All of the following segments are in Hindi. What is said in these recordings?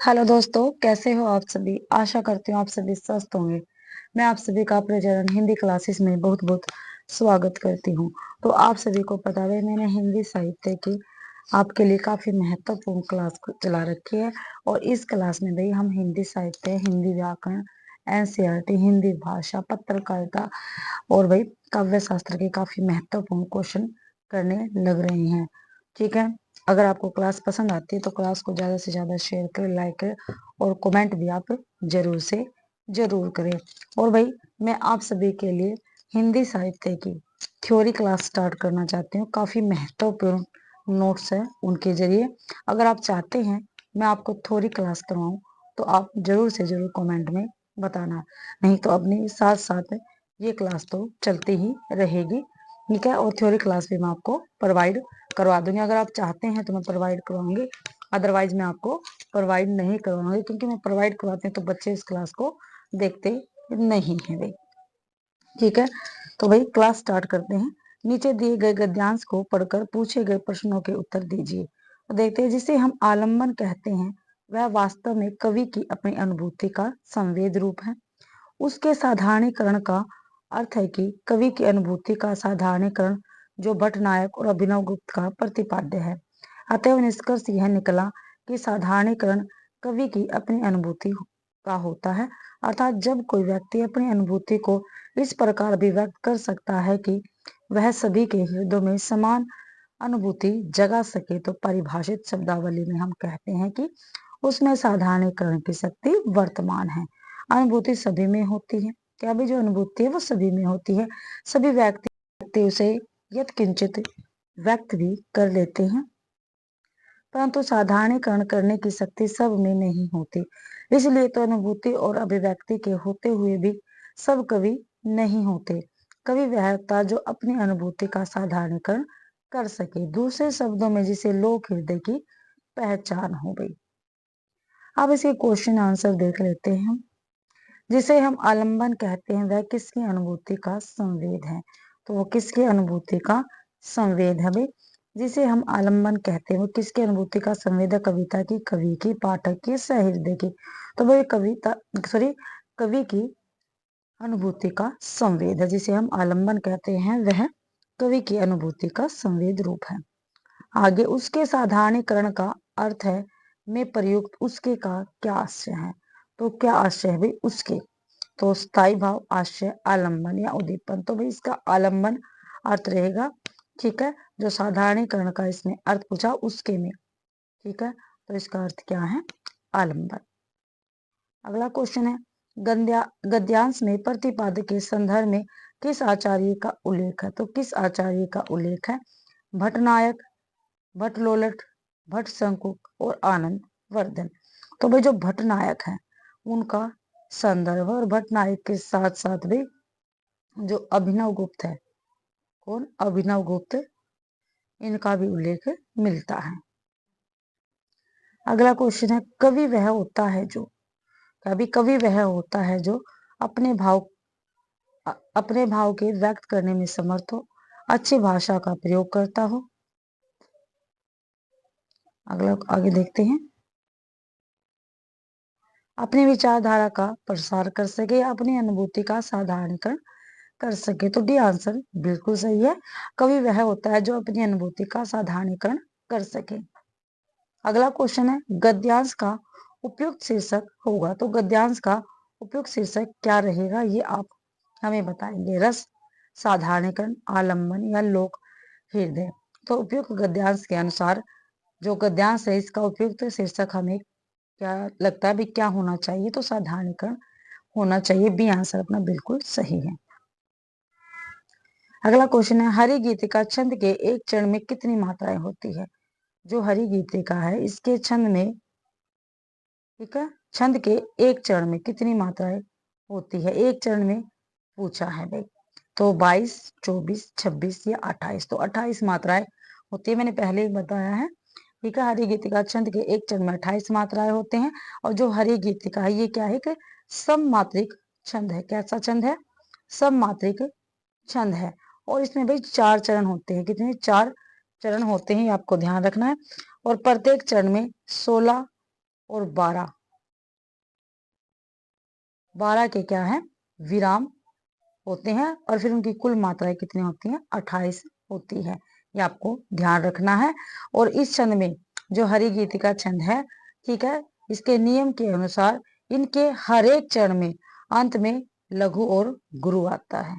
हेलो दोस्तों, कैसे हो आप सभी। आशा करती हूँ आप सभी स्वस्थ होंगे। मैं आप सभी का अपने चरण हिंदी क्लासेस में बहुत बहुत स्वागत करती हूँ। तो आप सभी को पता है मैंने हिंदी साहित्य की आपके लिए काफी महत्वपूर्ण क्लास चला रखी है। और इस क्लास में भाई हम हिंदी साहित्य, हिंदी व्याकरण, एनसीईआरटी, हिंदी भाषा, पत्रकारिता और भाई काव्य शास्त्र के काफी महत्वपूर्ण क्वेश्चन करने लग रहे हैं। ठीक है, अगर आपको क्लास पसंद आती है तो क्लास को ज्यादा से ज्यादा शेयर करें, लाइक करें और कमेंट भी आप जरूर से जरूर करें। और भाई मैं आप सभी के लिए हिंदी साहित्य की थ्योरी क्लास स्टार्ट करना चाहती हूँ। काफी महत्वपूर्ण नोट्स है उनके जरिए। अगर आप चाहते हैं मैं आपको थ्योरी क्लास करवाऊं तो आप जरूर से जरूर कमेंट में बताना। नहीं तो अपने साथ साथ ये क्लास तो चलती ही रहेगी। ठीक है, और थ्योरी क्लास भी मैं आपको प्रोवाइड करवा दूंगी। अगर आप चाहते हैं तो मैं प्रोवाइड करवाऊंगी, अदरवाइज मैं आपको प्रोवाइड नहीं करवाऊंगी, क्योंकि मैं प्रोवाइड करवाती हूँ तो बच्चे इस क्लास को देखते नहीं है भाई। ठीक है, तो भाई क्लास स्टार्ट करते हैं। नीचे दिए गए गद्यांश को पढ़कर पूछे गए प्रश्नों के उत्तर दीजिए। तो देखते हैं, जिसे हम आलम्बन कहते हैं वह वास्तव में कवि की अपनी अनुभूति का संवेद रूप है। उसके साधारणीकरण का अर्थ है कि कवि की अनुभूति का साधारणीकरण जो भट्टनायक और अभिनवगुप्त का प्रतिपाद्य है। अतएव निष्कर्ष यह निकला कि साधारणीकरण कवि की अपनी अनुभूति का होता है। अर्थात जब कोई व्यक्ति अपनी अनुभूति को इस प्रकार अभिव्यक्त कर सकता है कि वह सभी के हृदय में समान अनुभूति जगा सके, तो परिभाषित शब्दावली में हम कहते हैं कि उसमें साधारणीकरण की शक्ति वर्तमान है। अनुभूति सभी में होती है। क्या भी जो अनुभूति है वो सभी में होती है। सभी व्यक्ति उसे यत्किंचित व्यक्त भी कर लेते हैं, परंतु साधारणीकरण करने की शक्ति सब में नहीं होती। इसलिए तो अनुभूति और अभिव्यक्ति के होते हुए भी सब कवि नहीं होते। कवि वह होता जो अपनी अनुभूति का साधारणीकरण कर सके, दूसरे शब्दों में जिसे लोक हृदय की पहचान हो गई। अब इसके क्वेश्चन आंसर देख लेते हैं। जिसे हम आलंबन कहते हैं वह किसकी अनुभूति का संवेद है। तो वो किसकी अनुभूति का संवेद है भाई। जिसे हम आलंबन कहते हैं वो किसकी अनुभूति का संवेद है। कविता की, कवि की, पाठक की, सहृदय की। तो भाई कवि की अनुभूति का संवेद है। जिसे हम आलंबन कहते हैं वह कवि की अनुभूति का संवेद रूप है। आगे उसके साधारणीकरण का अर्थ है में प्रयुक्त उसके का क्या आशय है। तो क्या आशय है भाई उसके। तो स्थायी भाव, आश्रय, आलंबन या उद्दीपन। तो भाई इसका आलंबन अर्थ रहेगा। ठीक है, जो साधारणीकरण का इसमें अर्थ पूछा उसके में। ठीक है, तो इसका अर्थ क्या है, आलंबन। अगला क्वेश्चन है, गद्यांश में प्रतिपाद्य के संदर्भ में किस आचार्य का उल्लेख है। तो किस आचार्य का उल्लेख है। भट्टनायक, भट्टलोलट, भट्ट शंकुक और आनंद वर्धन। तो भाई जो भट्टनायक है उनका संदर्भ, और भट्टनायक के साथ साथ भी जो अभिनव गुप्त है, कौन, अभिनव गुप्त, इनका भी उल्लेख मिलता है। अगला क्वेश्चन है, कवि वह होता है जो, कवि वह होता है जो अपने भाव के व्यक्त करने में समर्थ हो, अच्छी भाषा का प्रयोग करता हो। अगला आगे देखते हैं, अपनी विचारधारा का प्रसार कर सके, अपनी अनुभूति का साधारणीकरण कर सके। तो डी आंसर बिल्कुल सही है। कवि वह होता है जो अपनी अनुभूति का साधारणीकरण कर सके। अगला क्वेश्चन है, गद्यांश का उपयुक्त शीर्षक होगा। तो गद्यांश का उपयुक्त शीर्षक क्या रहेगा ये आप हमें बताएंगे। रस, साधारणीकरण, आलंबन या लोक हृदय। तो उपयुक्त गद्यांश के अनुसार जो गद्यांश है इसका उपयुक्त शीर्षक हमें क्या लगता है भी क्या होना चाहिए। तो साधारणीकरण होना चाहिए। बी आंसर अपना बिल्कुल सही है। अगला क्वेश्चन है, हरि गीतिका छंद के एक चरण में कितनी मात्राएं होती है। जो हरि गीतिका है इसके छंद में, ठीक है, छंद के एक चरण में कितनी मात्राएं होती है। एक चरण में पूछा है भाई। तो 22, 24, 26 या 28। तो 28 मात्राएं होती है, मैंने पहले ही बताया है। ठीक है, हरि गीतिका छंद के एक चरण में 28 मात्राएं होते हैं। और जो हरि गीतिका है ये क्या है कि सममात्रिक छंद है। कैसा छंद है, सममात्रिक छंद है। और इसमें भाई 4 चरण होते हैं। कितने, 4 चरण होते हैं, आपको ध्यान रखना है। और प्रत्येक चरण में 16 और 12 के क्या है, विराम होते हैं, और फिर उनकी कुल मात्राएं कितनी होती हैं, 28 होती है। ये आपको ध्यान रखना है। और इस छंद में जो हरि गीति का छंद है, ठीक है, इसके नियम के अनुसार इनके हर एक चरण में अंत में लघु और गुरु आता है।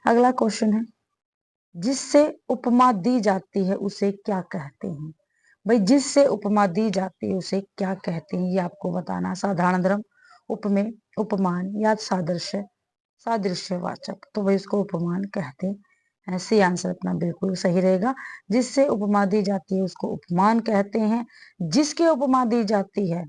अगला क्वेश्चन है, जिससे उपमा दी जाती है उसे क्या कहते हैं। भाई जिससे उपमा दी जाती है उसे क्या कहते हैं, ये आपको बताना। साधारण धर्म, उपमेय, उपमान या सादृश्य, सादृश्यवाचक। तो भाई उसको उपमान कहते हैं। सी आंसर अपना बिल्कुल सही रहेगा। जिससे उपमा दी जाती है उसको उपमान कहते हैं। जिसकी उपमा दी जाती है,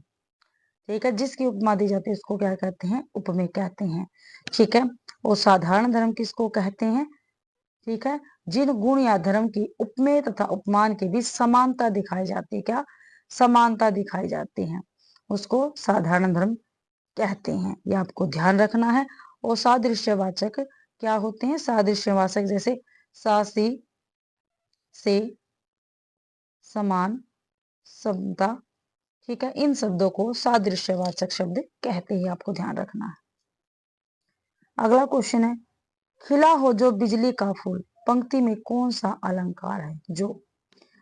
ठीक है, जिसकी उपमा दी जाती है उसको क्या कहते हैं, उपमेय कहते हैं। ठीक है। और साधारण धर्म किसको कहते हैं, ठीक है, जिन गुण या धर्म की उपमेय तथा उपमान के बीच समानता दिखाई जाती है, क्या समानता दिखाई जाती है, उसको साधारण धर्म कहते हैं। ये आपको ध्यान रखना है। और सादृश्यवाचक क्या होते हैं, सादृश्यवाचक जैसे सासी, से, समान, समता, ठीक है, इन शब्दों को सादृश्यवाचक शब्द कहते हैं। आपको ध्यान रखना है। अगला क्वेश्चन है, खिला हो जो बिजली का फूल, पंक्ति में कौन सा अलंकार है जो।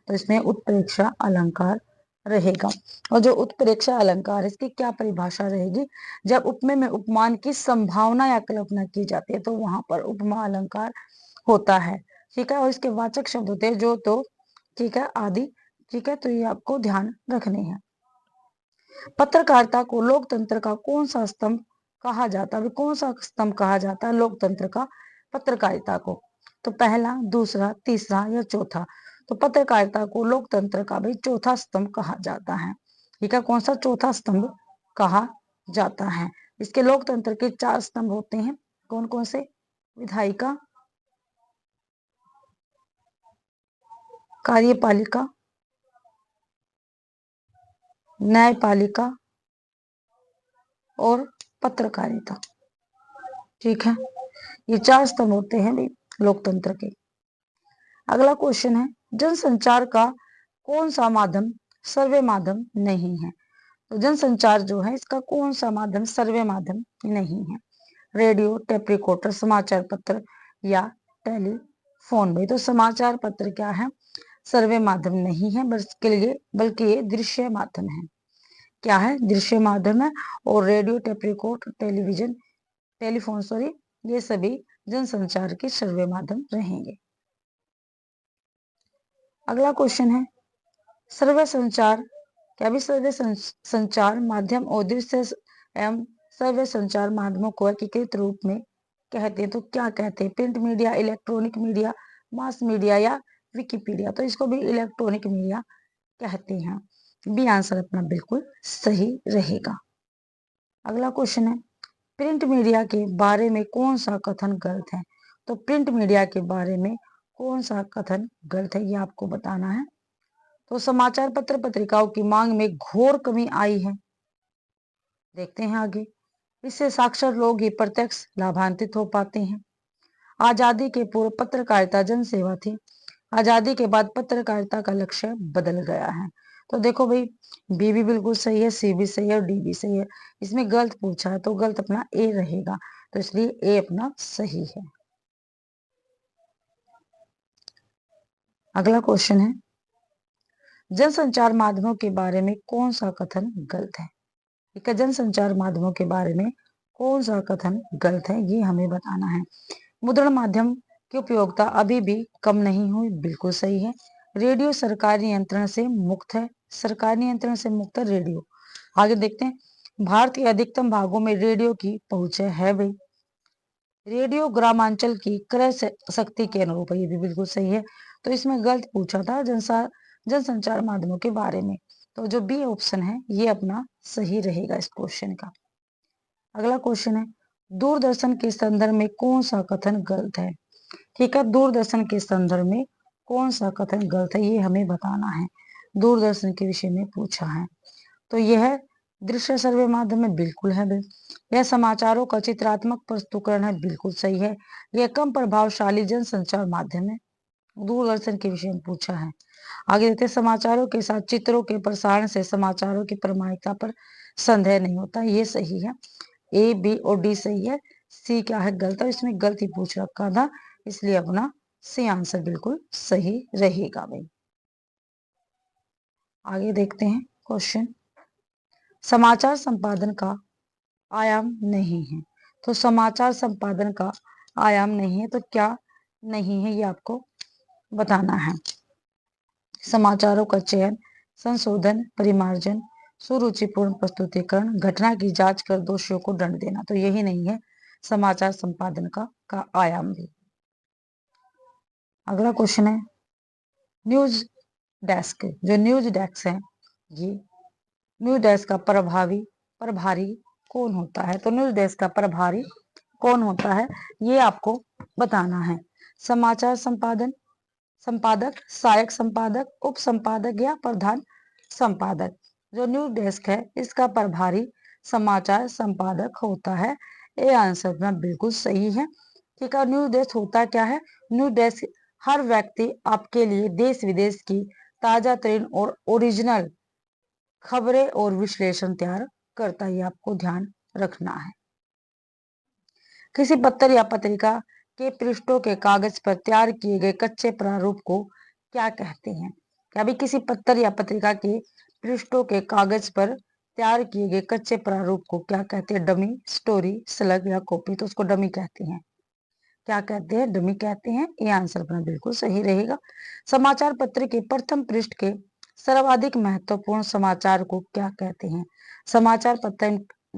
तो इसमें उत्प्रेक्षा अलंकार रहेगा। और जो उत्प्रेक्षा अलंकार है इसकी क्या परिभाषा रहेगी, जब उपमेय में उपमान की संभावना या कल्पना की जाती है तो वहां पर उपमा अलंकार होता है। ठीक है। और इसके वाचक शब्द होते हैं जो, तो, ठीक है, आदि। ठीक है। तो ये आपको ध्यान रखने हैं। पत्रकारिता को लोकतंत्र का कौन सा स्तंभ कहा जाता है, कौन सा स्तंभ कहा जाता है लोकतंत्र का पत्रकारिता को। तो पहला, दूसरा, तीसरा या चौथा। तो पत्रकारिता को लोकतंत्र का भाई चौथा स्तंभ कहा जाता है। ठीक है। कौन सा चौथा स्तंभ कहा जाता है। इसके लोकतंत्र के 4 स्तंभ होते हैं। कौन कौन से, विधायिका, कार्यपालिका, न्यायपालिका और पत्रकारिता। ठीक है। ये 4 स्तंभ होते हैं भाई लोकतंत्र के। अगला क्वेश्चन है, जनसंचार का कौन सा माध्यम सर्वे माध्यम नहीं है। तो जनसंचार जो है इसका कौन सा माध्यम सर्वे माध्यम नहीं है। रेडियो, टेप रिकॉर्डर, समाचार पत्र या टेलीफोन। भाई तो समाचार पत्र क्या है, सर्वे माध्यम नहीं है, बल्कि ये दृश्य माध्यम है। क्या है, दृश्य माध्यम है। और radio, tape record, television, telephone, sorry, ये सभी जनसंचार के सर्वे माध्यम रहेंगे। अगला क्वेश्चन है, सर्वे संचार, क्या भी सर्वे संचार माध्यम और दृश्य एवं सर्वे संचार माध्यमों को एकीकृत रूप में कहते हैं तो क्या कहते हैं। Print media, electronic media, mass media या विकिपीडिया। तो इसको भी इलेक्ट्रॉनिक मीडिया कहते हैं। बी आंसर अपना बिल्कुल सही रहेगा। अगला क्वेश्चन है, प्रिंट मीडिया के बारे में कौन सा कथन गलत है। तो प्रिंट मीडिया के बारे में कौन सा कथन गलत है, ये आपको बताना है। तो समाचार पत्र पत्रिकाओं की मांग में घोर कमी आई है। देखते हैं आगे। इससे साक्षर लोग ही प्रत्यक्ष लाभान्वित हो पाते हैं। आजादी के पूर्व पत्रकारिता जनसेवा थी, आजादी के बाद पत्रकारिता का लक्ष्य बदल गया है। तो देखो भाई, बी भी बिल्कुल सही है, सी भी सही है और डी भी सही है। इसमें गलत पूछा है तो गलत अपना ए रहेगा, तो इसलिए ए अपना सही है। अगला क्वेश्चन है, जनसंचार माध्यमों के बारे में कौन सा कथन गलत है। ठीक है, जनसंचार माध्यमों के बारे में कौन सा कथन गलत है, ये हमें बताना है। मुद्रण माध्यम की उपयोगिता अभी भी कम नहीं हुई, बिल्कुल सही है। रेडियो सरकारी नियंत्रण से मुक्त है, सरकारी नियंत्रण से मुक्त है रेडियो। आगे देखते हैं, भारत के अधिकतम भागों में रेडियो की पहुंच है भाई। रेडियो ग्रामांचल की क्रय शक्ति के अनुरूप है, ये भी बिल्कुल सही है। तो इसमें गलत पूछा था जनसंचार माध्यमों के बारे में, तो जो बी ऑप्शन है ये अपना सही रहेगा इस क्वेश्चन का। अगला क्वेश्चन है, दूरदर्शन के संदर्भ में कौन सा कथन गलत है। ठीक है, दूरदर्शन के संदर्भ में कौन सा कथन गलत है, ये हमें बताना है। दूरदर्शन के विषय में पूछा है। तो यह दृश्य सर्वे माध्यम में बिल्कुल है भाई। यह समाचारों का चित्रात्मक प्रस्तुतिकरण है, बिल्कुल सही है। यह कम प्रभावशाली जनसंचार माध्यम है, दूरदर्शन के विषय में पूछा है। आगे देखते हैं, समाचारों के साथ चित्रों के प्रसारण से समाचारों की प्रामाणिकता पर संदेह नहीं होता। ये सही है। ए, बी और डी सही है। सी क्या है? गलत है। इसमें गलत ही पूछ रखा था, इसलिए अपना सी आंसर बिल्कुल सही रहेगा भाई। आगे देखते हैं क्वेश्चन, समाचार संपादन का आयाम नहीं है। तो समाचार संपादन का आयाम नहीं है, तो क्या नहीं है ये आपको बताना है। समाचारों का चयन, संशोधन, परिमार्जन, सुरुचिपूर्ण प्रस्तुतिकरण, घटना की जांच कर दोषियों को दंड देना, तो यही नहीं है समाचार संपादन का आयाम भी। अगला क्वेश्चन है, न्यूज डेस्क, जो न्यूज डेस्क है, ये न्यूज डेस्क का प्रभारी कौन होता है? तो न्यूज डेस्क का प्रभारी कौन होता है ये आपको बताना है। समाचार संपादक, सहायक संपादक, उप संपादक या प्रधान संपादक। जो न्यूज डेस्क है इसका प्रभारी समाचार संपादक होता है। ये आंसर में बिल्कुल सही है। ठीक है, न्यूज डेस्क होता क्या है? न्यूज डेस्क हर व्यक्ति आपके लिए देश विदेश की ताजा तरीन और ओरिजिनल खबरें और विश्लेषण तैयार करता है, आपको ध्यान रखना है। किसी पत्र या पत्रिका के पृष्ठों के कागज पर तैयार किए गए कच्चे प्रारूप को क्या कहते हैं? क्या भी किसी पत्र या पत्रिका के पृष्ठों के कागज पर तैयार किए गए कच्चे प्रारूप को क्या कहते हैं? डमी, स्टोरी, स्लग या कॉपी। तो उसको डमी कहते हैं। क्या कहते हैं? डमी कहते हैं। ये आंसर अपना बिल्कुल सही रहेगा। समाचार पत्र के प्रथम पृष्ठ के सर्वाधिक महत्वपूर्ण समाचार को क्या कहते हैं? समाचार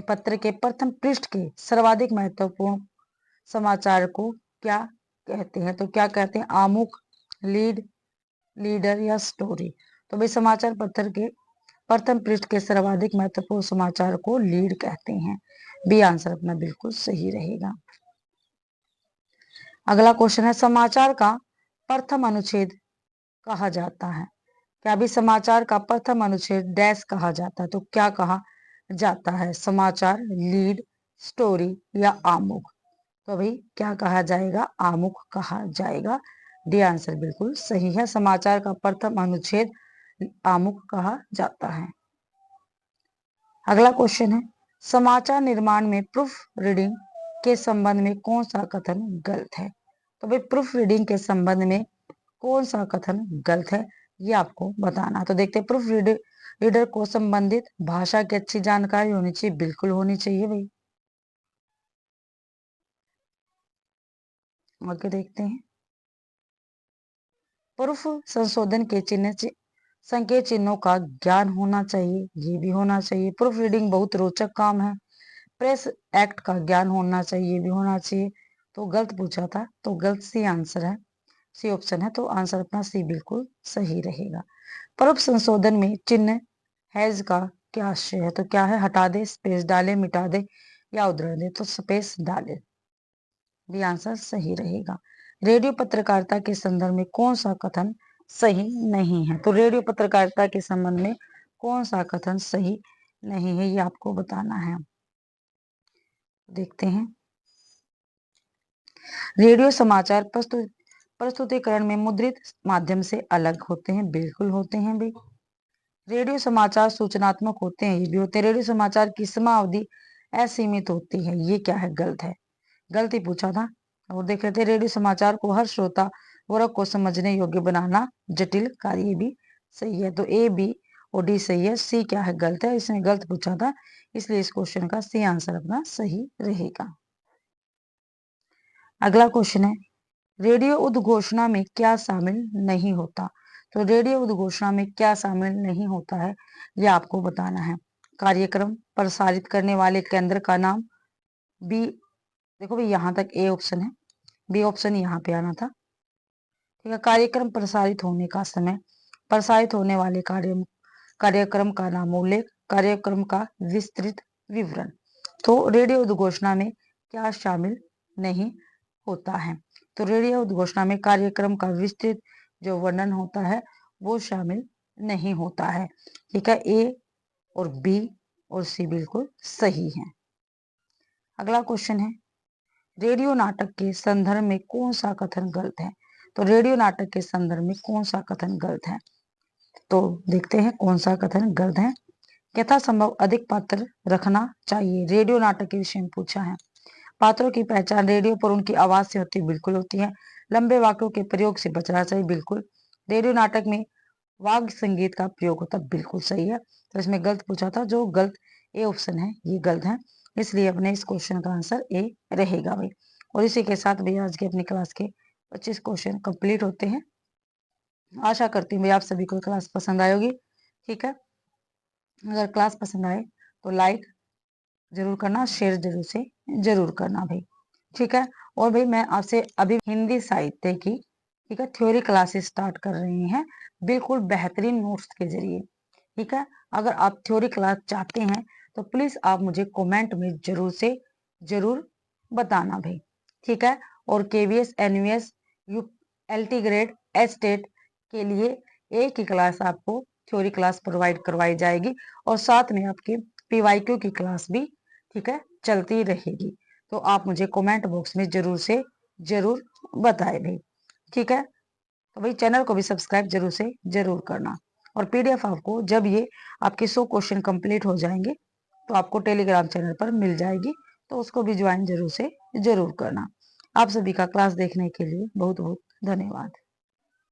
पत्र के प्रथम पृष्ठ के सर्वाधिक महत्वपूर्ण समाचार को क्या कहते हैं? तो क्या कहते हैं? आमुख, लीड, लीडर या स्टोरी। तो भाई समाचार पत्र के प्रथम पृष्ठ के सर्वाधिक महत्वपूर्ण समाचार को लीड कहते हैं। बी आंसर अपना बिल्कुल सही रहेगा। अगला क्वेश्चन है, समाचार का प्रथम अनुच्छेद कहा जाता है? क्या भी समाचार का प्रथम अनुच्छेद डैश कहा जाता है? तो क्या कहा जाता है? समाचार, लीड, स्टोरी या आमुख। तो भाई क्या कहा जाएगा? आमुख कहा जाएगा। डी आंसर बिल्कुल सही है। समाचार का प्रथम अनुच्छेद आमुख कहा जाता है। अगला क्वेश्चन है, समाचार निर्माण में प्रूफ रीडिंग के संबंध में कौन सा कथन गलत है? तो भाई प्रूफ रीडिंग के संबंध में कौन सा कथन गलत है ये आपको बताना। तो देखते हैं, प्रूफ रीडर को संबंधित भाषा की अच्छी जानकारी होनी चाहिए, बिल्कुल होनी चाहिए भाई। आगे देखते हैं, प्रूफ संशोधन के संकेत चिन्हों का ज्ञान होना चाहिए, ये भी होना चाहिए। प्रूफ रीडिंग बहुत रोचक काम है। प्रेस एक्ट का ज्ञान होना चाहिए, ये भी होना चाहिए। तो गलत पूछा था, तो गलत सी आंसर है, सी ऑप्शन है। तो आंसर अपना सी बिल्कुल सही रहेगा। प्रूफ संशोधन में चिन्ह हैज का क्या आशय है? तो क्या है? हटा दे, स्पेस डाले, मिटा दे या उधर दे। तो स्पेस डाले, भी आंसर सही रहेगा। रेडियो पत्रकारिता के संदर्भ में कौन सा कथन सही नहीं है? तो रेडियो पत्रकारिता के संबंध में कौन सा कथन सही नहीं है ये आपको बताना है। देखते हैं, रेडियो समाचार प्रस्तुतिकरण में मुद्रित माध्यम से अलग होते हैं, बिल्कुल होते हैं भाई। रेडियो समाचार सूचनात्मक होते हैं, ये भी होते हैं। रेडियो समाचार की समाअवधि असीमित होती है, ये क्या है? गलत है, गलत ही पूछा था। और देख लेते हैं, रेडियो समाचार को हर श्रोता वर्ग को समझने योग्य बनाना जटिल कार्य, भी सही है। तो ए, बी और डी सही है। सी क्या है? गलत है, इसने गलत पूछा था, इसलिए इस क्वेश्चन का सी आंसर अपना सही रहेगा। अगला क्वेश्चन है, रेडियो उद्घोषणा में क्या शामिल नहीं होता? तो रेडियो उद्घोषणा में क्या शामिल नहीं होता है यह आपको बताना है। कार्यक्रम, प्रसारित करने वाले केंद्र का नाम, बी, देखो भाई यहाँ तक ए ऑप्शन है, बी ऑप्शन यहाँ पे आना था। ठीक है, कार्यक्रम प्रसारित होने का समय, प्रसारित होने वाले कार्यक्रम का नाम उल्लेख, कार्यक्रम का विस्तृत विवरण। तो रेडियो उद्घोषणा में क्या शामिल नहीं होता है? तो रेडियो उद्घोषणा में कार्यक्रम का विस्तृत जो वर्णन होता है वो शामिल नहीं होता है। ठीक है, ए और बी और सी बिल्कुल सही है। अगला क्वेश्चन है, रेडियो नाटक के संदर्भ में कौन सा कथन गलत है? तो रेडियो नाटक के संदर्भ में कौन सा कथन गलत है? तो देखते हैं कौन सा कथन गलत है। यथासंभव अधिक पात्र रखना चाहिए, रेडियो नाटक के विषय में पूछा है। पात्रों की पहचान रेडियो पर उनकी आवाज से होती, बिल्कुल होती है। लंबे वाक्यों के प्रयोग से बचना चाहिए, बिल्कुल। रेडियो नाटक में वाद्य संगीत का प्रयोग होता, बिल्कुल सही है। तो इसमें गलत पूछा था, जो गलत ए ऑप्शन है ये गलत है, इसलिए अपने इस क्वेश्चन का आंसर ए रहेगा भाई। और इसी के साथ भाई आज के अपनी क्लास के 25 क्वेश्चन कंप्लीट होते हैं। आशा करती हूँ भाई आप सभी को क्लास पसंद आएगी। ठीक है, अगर क्लास पसंद आए तो लाइक जरूर करना, शेयर जरूर करना भाई। ठीक है, और भाई मैं आपसे अभी हिंदी साहित्य की ठीक है थ्योरी क्लासेस स्टार्ट कर रहे हैं, बिल्कुल बेहतरीन नोट्स के जरिए। ठीक है, अगर आप थ्योरी क्लास चाहते हैं तो प्लीज आप मुझे कमेंट में जरूर बताना भाई। ठीक है, और KVS, NUS, LT grade, estate के लिए एक ही क्लास आपको थ्योरी क्लास प्रोवाइड करवाई जाएगी, और साथ में आपके पीवाईक्यू की क्लास भी ठीक है चलती रहेगी। तो आप मुझे कमेंट बॉक्स में जरूर बताएं भाई। ठीक है, तो भाई चैनल को भी सब्सक्राइब जरूर करना। और पीडीएफ आपको जब ये आपके 100 क्वेश्चन कंप्लीट हो जाएंगे तो आपको टेलीग्राम चैनल पर मिल जाएगी, तो उसको भी ज्वाइन जरूर करना। आप सभी का क्लास देखने के लिए बहुत बहुत धन्यवाद।